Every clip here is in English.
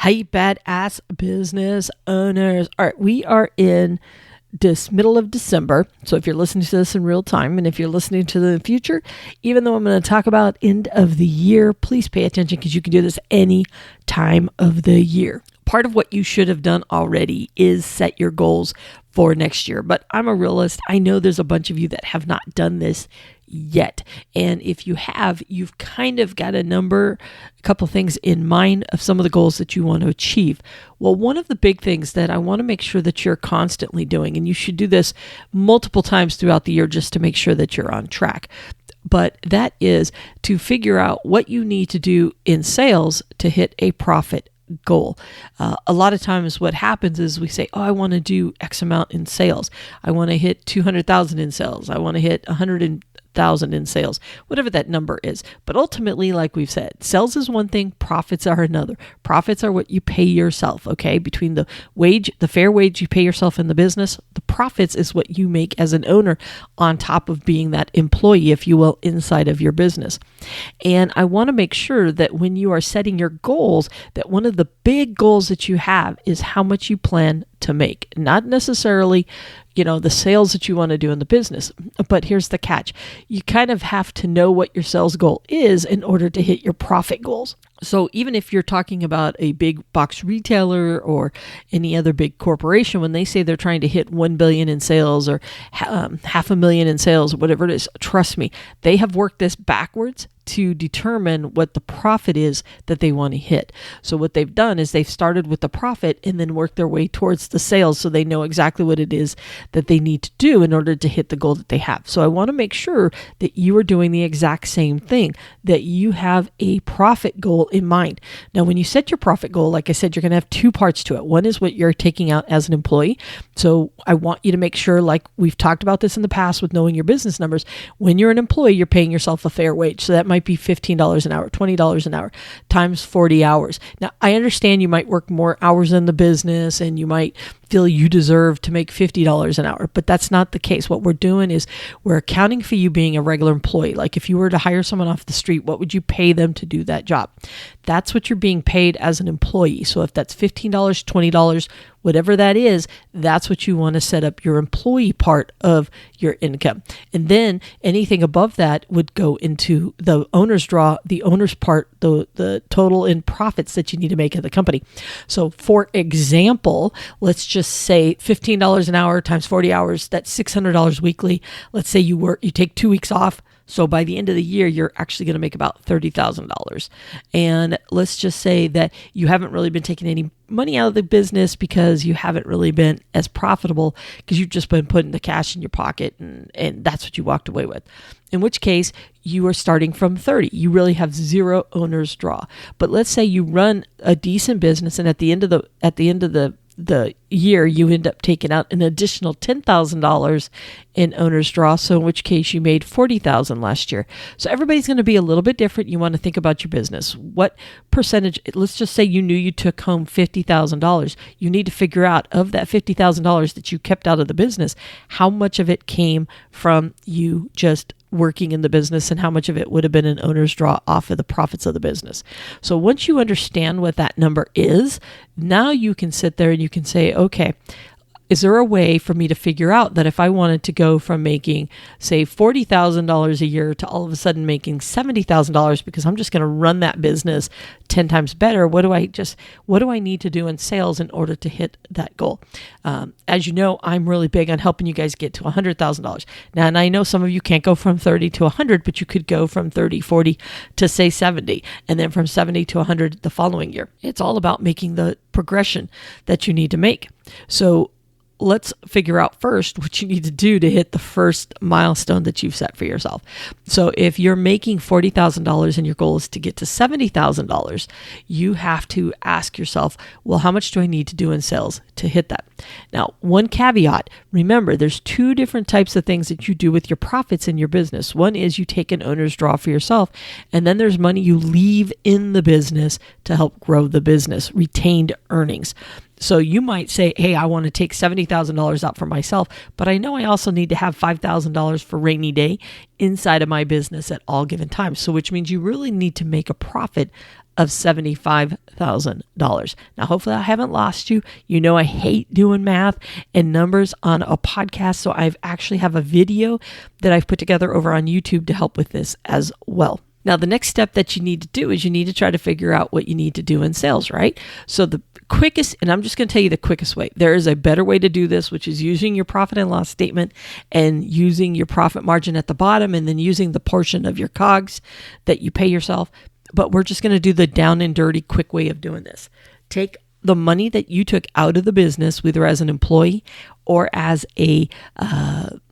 Hi, badass business owners. All right, we are in this middle of December. So if you're listening to this in real time, and if you're listening to the future, even though I'm going to talk about end of the year, please pay attention because you can do this any time of the year. Part of what you should have done already is set your goals for next year. But I'm a realist. I know there's a bunch of you that have not done this yet. And if you have, you've kind of got a couple things in mind of some of the goals that you want to achieve. Well, one of the big things that I want to make sure that you're constantly doing, and you should do this multiple times throughout the year just to make sure that you're on track, but that is to figure out what you need to do in sales to hit a profit goal. A lot of times what happens is we say, I want to do X amount in sales. I want to hit 200,000 in sales. I want to hit 100,000 in sales, whatever that number is. But ultimately, like we've said, sales is one thing, profits are another. Profits are what you pay yourself, okay? Between the fair wage you pay yourself in the business, the profits is what you make as an owner on top of being that employee, if you will, inside of your business. And I want to make sure that when you are setting your goals, that one of the big goals that you have is how much you plan to make, not necessarily the sales that you want to do in the business. But here's the catch. You kind of have to know what your sales goal is in order to hit your profit goals. So even if you're talking about a big box retailer or any other big corporation, when they say they're trying to hit 1 billion in sales or $500,000 in sales, or whatever it is, trust me, they have worked this backwards to determine what the profit is that they want to hit. So what they've done is they've started with the profit and then worked their way towards the sales so they know exactly what it is that they need to do in order to hit the goal that they have. So I want to make sure that you are doing the exact same thing, that you have a profit goal in mind. Now, when you set your profit goal, like I said, you're going to have two parts to it. One is what you're taking out as an employee. So I want you to make sure, like we've talked about this in the past with knowing your business numbers, when you're an employee, you're paying yourself a fair wage. So that might be $15 an hour, $20 an hour, times 40 hours. Now, I understand you might work more hours in the business and you might feel you deserve to make $50 an hour, but that's not the case. What we're doing is we're accounting for you being a regular employee. Like if you were to hire someone off the street, what would you pay them to do that job? That's what you're being paid as an employee. So if that's $15, $20, whatever that is, that's what you want to set up your employee part of your income. And then anything above that would go into the owner's draw, the owner's part, the total in profits that you need to make at the company. So for example, let's just say $15 an hour times 40 hours, that's $600 weekly. Let's say you take 2 weeks off. So by the end of the year, you're actually going to make about $30,000. And let's just say that you haven't really been taking any money out of the business because you haven't really been as profitable because you've just been putting the cash in your pocket and that's what you walked away with. In which case, you are starting from 30. You really have zero owner's draw. But let's say you run a decent business and at the end of the year, you end up taking out an additional $10,000 in owner's draw. So in which case you made $40,000 last year. So everybody's going to be a little bit different. You want to think about your business. What percentage, let's just say you knew you took home $50,000. You need to figure out of that $50,000 that you kept out of the business, how much of it came from you just working in the business and how much of it would have been an owner's draw off of the profits of the business. So once you understand what that number is, now you can sit there and you can say, okay, is there a way for me to figure out that if I wanted to go from making, say, $40,000 a year to all of a sudden making $70,000 because I'm just going to run that business 10 times better, what do I need to do in sales in order to hit that goal? As you know, I'm really big on helping you guys get to $100,000. Now, and I know some of you can't go from 30 to 100, but you could go from 30, 40 to say 70, and then from 70 to 100 the following year. It's all about making the progression that you need to make. So let's figure out first what you need to do to hit the first milestone that you've set for yourself. So if you're making $40,000 and your goal is to get to $70,000, you have to ask yourself, well, how much do I need to do in sales to hit that? Now, one caveat, remember, there's two different types of things that you do with your profits in your business. One is you take an owner's draw for yourself, and then there's money you leave in the business to help grow the business, retained earnings. So you might say, hey, I want to take $70,000 out for myself, but I know I also need to have $5,000 for rainy day inside of my business at all given times. So which means you really need to make a profit of $75,000. Now, hopefully I haven't lost you. You know I hate doing math and numbers on a podcast, so I actually have a video that I've put together over on YouTube to help with this as well. Now, the next step that you need to do is you need to try to figure out what you need to do in sales, right? So the quickest, and I'm just going to tell you the quickest way. There is a better way to do this, which is using your profit and loss statement and using your profit margin at the bottom and then using the portion of your COGS that you pay yourself. But we're just going to do the down and dirty quick way of doing this. Take the money that you took out of the business, whether as an employee or as a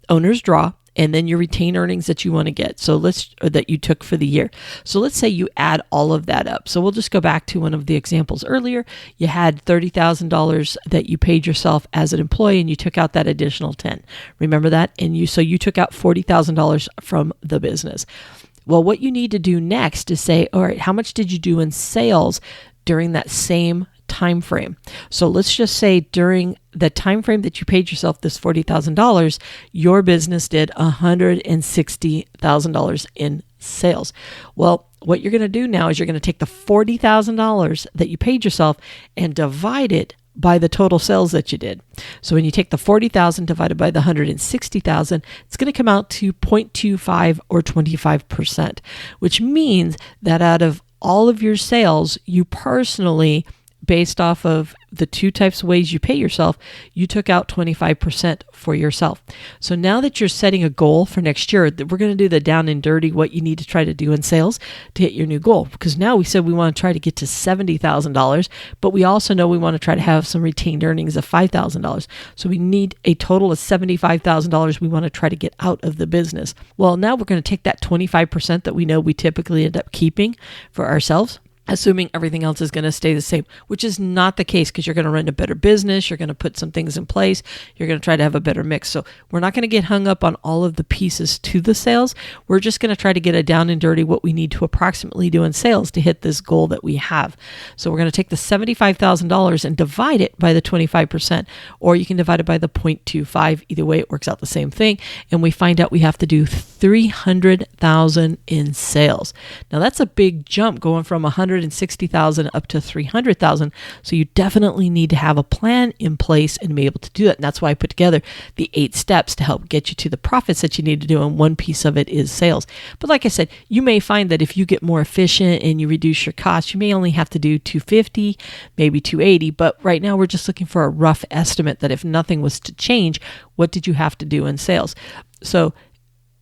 owner's draw, and then your retained earnings that you want to get. So that you took for the year. So let's say you add all of that up. So we'll just go back to one of the examples earlier. You had $30,000 that you paid yourself as an employee and you took out that additional 10. Remember that? And you took out $40,000 from the business. Well, what you need to do next is say, all right, how much did you do in sales during that same time frame? So let's just say during the time frame that you paid yourself this $40,000, your business did $160,000 in sales. Well, what you're going to do now is you're going to take the $40,000 that you paid yourself and divide it by the total sales that you did. So when you take the 40,000 divided by the 160,000, it's going to come out to 0.25 or 25%, which means that out of all of your sales, you personally, based off of the two types of ways you pay yourself, you took out 25% for yourself. So now that you're setting a goal for next year, we're going to do the down and dirty, what you need to try to do in sales to hit your new goal. Because now we said we want to try to get to $70,000, but we also know we want to try to have some retained earnings of $5,000. So we need a total of $75,000 we want to try to get out of the business. Well, now we're going to take that 25% that we know we typically end up keeping for ourselves, assuming everything else is going to stay the same, which is not the case because you're going to run a better business. You're going to put some things in place. You're going to try to have a better mix. So we're not going to get hung up on all of the pieces to the sales. We're just going to try to get a down and dirty what we need to approximately do in sales to hit this goal that we have. So we're going to take the $75,000 and divide it by the 25%, or you can divide it by the 0.25. Either way, it works out the same thing. And we find out we have to do $300,000 in sales. Now that's a big jump going from $160,000 up to $300,000. So you definitely need to have a plan in place and be able to do that. And that's why I put together the 8 steps to help get you to the profits that you need to do. And one piece of it is sales. But like I said, you may find that if you get more efficient and you reduce your costs, you may only have to do $250, maybe $280. But right now we're just looking for a rough estimate that if nothing was to change, what did you have to do in sales? So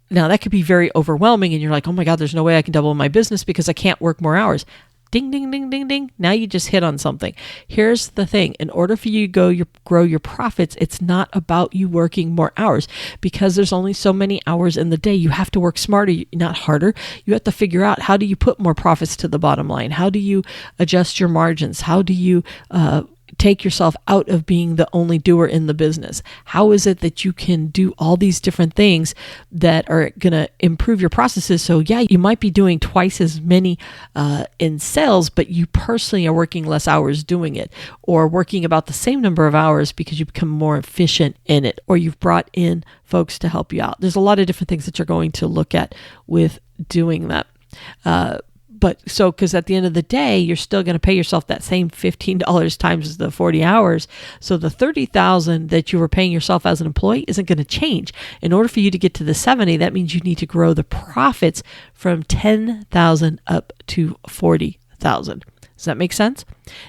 now that could be very overwhelming and you're like, oh my God, there's no way I can double my business because I can't work more hours. Ding, ding, ding, ding, ding. Now you just hit on something. Here's the thing. In order for you to grow your profits, it's not about you working more hours because there's only so many hours in the day. You have to work smarter, not harder. You have to figure out, how do you put more profits to the bottom line? How do you adjust your margins? How do you take yourself out of being the only doer in the business? How is it that you can do all these different things that are going to improve your processes? So yeah, you might be doing twice as many in sales, but you personally are working less hours doing it, or working about the same number of hours because you become more efficient in it, or you've brought in folks to help you out. There's a lot of different things that you're going to look at with doing that. Because at the end of the day, you're still going to pay yourself that same $15 times the 40 hours. So the $30,000 that you were paying yourself as an employee isn't going to change. In order for you to get to the 70, that means you need to grow the profits from 10,000 up to 40,000. Does that make sense?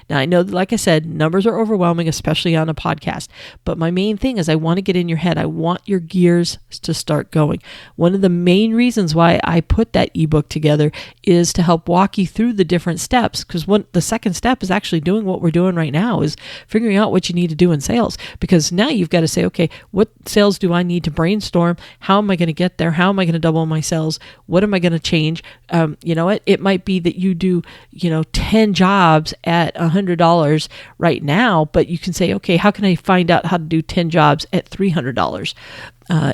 Now, I know, like I said, numbers are overwhelming, especially on a podcast. But my main thing is I want to get in your head. I want your gears to start going. One of the main reasons why I put that ebook together is to help walk you through the different steps. Because the second step is actually doing what we're doing right now, is figuring out what you need to do in sales. Because now you've got to say, okay, what sales do I need to brainstorm? How am I going to get there? How am I going to double my sales? What am I going to change? You know what? It might be that you do, 10 jobs at $100 right now, but you can say, okay, how can I find out how to do 10 jobs at $300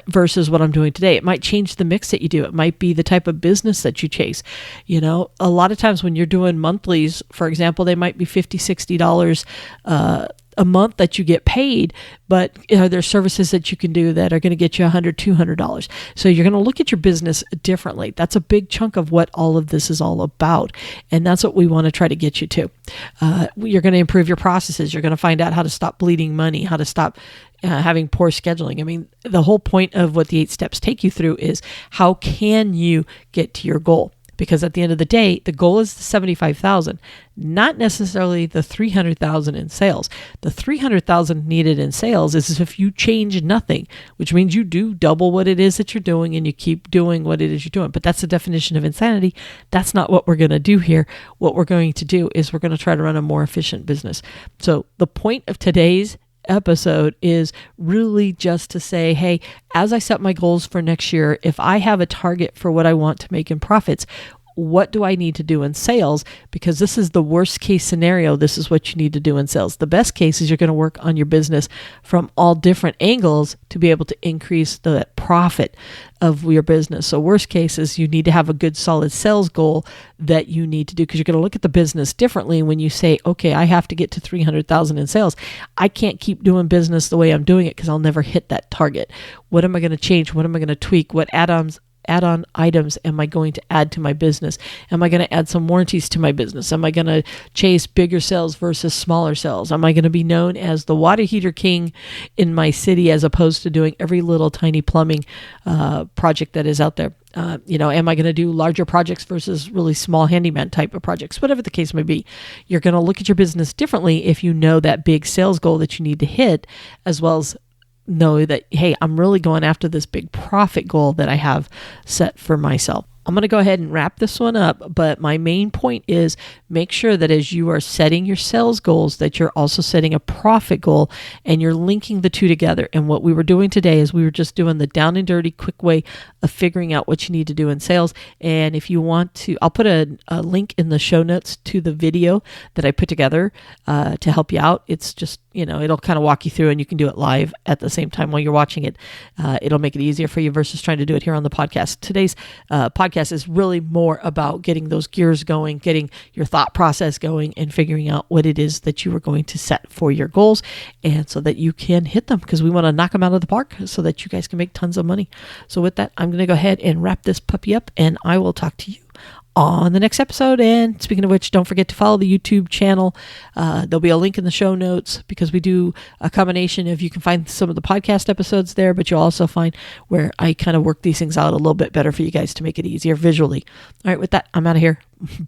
versus what I'm doing today? It might change the mix that you do. It might be the type of business that you chase. A lot of times when you're doing monthlies, for example, they might be $50, $60 a month that you get paid, but there's services that you can do that are going to get you $100, $200. So you're going to look at your business differently. That's a big chunk of what all of this is all about. And that's what we want to try to get you to. You're going to improve your processes. You're going to find out how to stop bleeding money, how to stop having poor scheduling. I mean, the whole point of what the 8 steps take you through is how can you get to your goal? Because at the end of the day, the goal is the 75,000, not necessarily the 300,000 in sales. The 300,000 needed in sales is if you change nothing, which means you do double what it is that you're doing and you keep doing what it is you're doing. But that's the definition of insanity. That's not what we're going to do here. What we're going to do is we're going to try to run a more efficient business. So the point of today's episode is really just to say, hey, as I set my goals for next year, if I have a target for what I want to make in profits, what do I need to do in sales? Because this is the worst case scenario. This is what you need to do in sales. The best case is you're going to work on your business from all different angles to be able to increase the profit of your business. So worst case is you need to have a good solid sales goal that you need to do, because you're going to look at the business differently when you say, okay, I have to get to 300,000 in sales. I can't keep doing business the way I'm doing it because I'll never hit that target. What am I going to change? What am I going to tweak? What add-on items am I going to add to my business? Am I going to add some warranties to my business? Am I going to chase bigger sales versus smaller sales? Am I going to be known as the water heater king in my city as opposed to doing every little tiny plumbing project that is out there? Am I going to do larger projects versus really small handyman type of projects? Whatever the case may be, you're going to look at your business differently if you know that big sales goal that you need to hit, as well as know that, hey, I'm really going after this big profit goal that I have set for myself. I'm going to go ahead and wrap this one up, but my main point is make sure that as you are setting your sales goals, that you're also setting a profit goal and you're linking the two together. And what we were doing today is we were just doing the down and dirty, quick way of figuring out what you need to do in sales. And if you want to, I'll put a link in the show notes to the video that I put together to help you out. It's just, it'll kind of walk you through and you can do it live at the same time while you're watching it. It'll make it easier for you versus trying to do it here on the podcast. Today's podcast is really more about getting those gears going, getting your thought process going, and figuring out what it is that you are going to set for your goals, and so that you can hit them, because we want to knock them out of the park so that you guys can make tons of money. So with that, I'm going to go ahead and wrap this puppy up, and I will talk to you on the next episode. And speaking of which, don't forget to follow the YouTube channel. There'll be a link in the show notes, because we do a combination of, you can find some of the podcast episodes there, but you'll also find where I kind of work these things out a little bit better for you guys to make it easier visually. All right, with that, I'm out of here.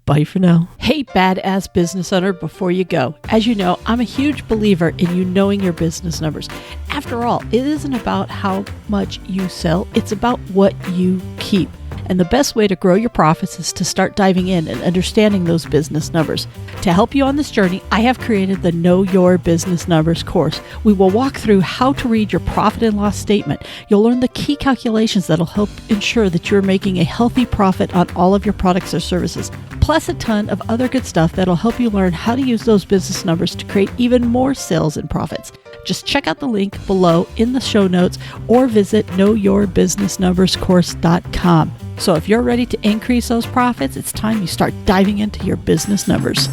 Bye for now. Hey, badass business owner, before you go, as you know, I'm a huge believer in you knowing your business numbers. After all, it isn't about how much you sell, it's about what you keep. And the best way to grow your profits is to start diving in and understanding those business numbers. To help you on this journey, I have created the Know Your Business Numbers course. We will walk through how to read your profit and loss statement. You'll learn the key calculations that'll help ensure that you're making a healthy profit on all of your products or services, plus a ton of other good stuff that'll help you learn how to use those business numbers to create even more sales and profits. Just check out the link below in the show notes or visit knowyourbusinessnumberscourse.com. So if you're ready to increase those profits, it's time you start diving into your business numbers.